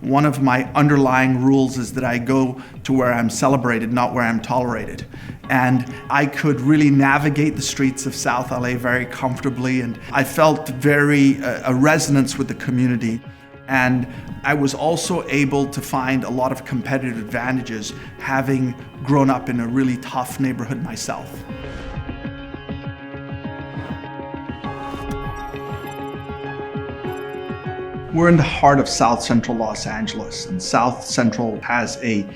one of my underlying rules is that I go to where I'm celebrated, not where I'm tolerated. And I could really navigate the streets of South LA very comfortably, and I felt a resonance with the community. And I was also able to find a lot of competitive advantages having grown up in a really tough neighborhood myself. We're in the heart of South Central Los Angeles, and South Central has a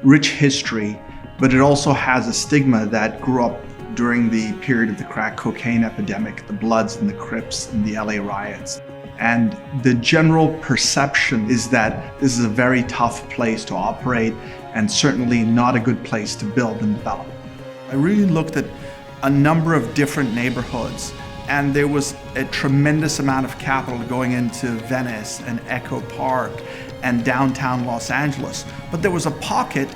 rich history, but it also has a stigma that grew up during the period of the crack cocaine epidemic, the Bloods and the Crips and the LA riots. And the general perception is that this is a very tough place to operate and certainly not a good place to build and develop. I really looked at a number of different neighborhoods, and there was a tremendous amount of capital going into Venice and Echo Park and downtown Los Angeles. But there was a pocket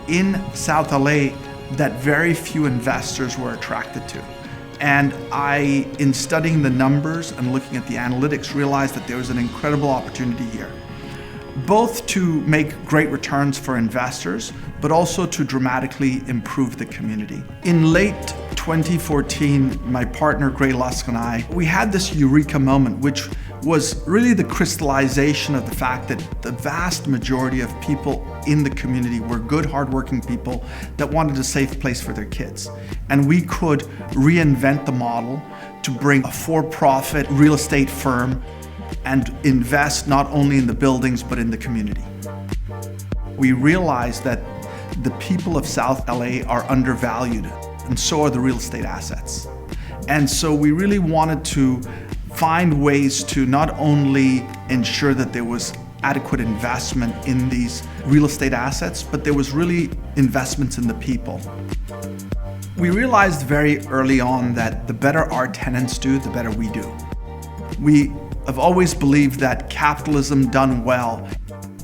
in South LA that very few investors were attracted to. And I, in studying the numbers and looking at the analytics, realized that there was an incredible opportunity here, both to make great returns for investors, but also to dramatically improve the community. In late 2014, my partner Gray Lusk and I, we had this Eureka moment, which was really the crystallization of the fact that the vast majority of people in the community were good, hardworking people that wanted a safe place for their kids. And we could reinvent the model to bring a for-profit real estate firm and invest not only in the buildings, but in the community. We realized that the people of South LA are undervalued, and so are the real estate assets. And so we really wanted to find ways to not only ensure that there was adequate investment in these real estate assets, but there was really investments in the people. We realized very early on that the better our tenants do, the better we do. We have always believed that capitalism done well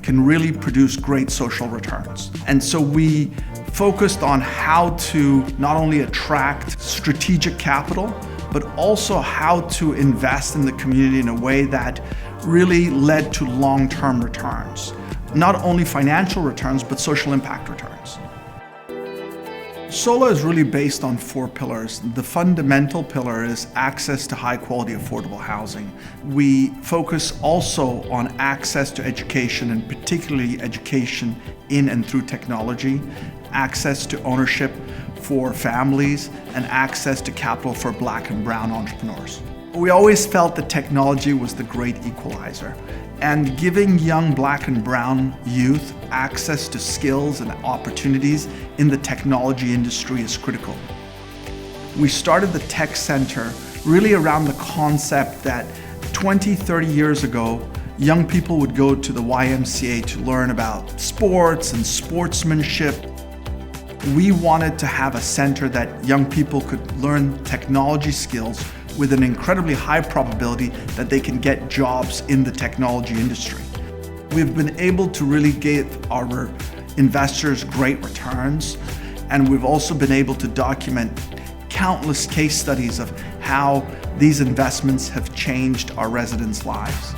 can really produce great social returns. And so we focused on how to not only attract strategic capital, but also how to invest in the community in a way that really led to long-term returns. Not only financial returns, but social impact returns. SoLa is really based on 4 pillars. The fundamental pillar is access to high-quality, affordable housing. We focus also on access to education, and particularly education in and through technology, access to ownership for families, and access to capital for Black and Brown entrepreneurs. We always felt that technology was the great equalizer, and giving young Black and Brown youth access to skills and opportunities in the technology industry is critical. We started the Tech Center really around the concept that 20, 30 years ago, young people would go to the YMCA to learn about sports and sportsmanship. We wanted to have a center that young people could learn technology skills with an incredibly high probability that they can get jobs in the technology industry. We've been able to really give our investors great returns, and we've also been able to document countless case studies of how these investments have changed our residents' lives.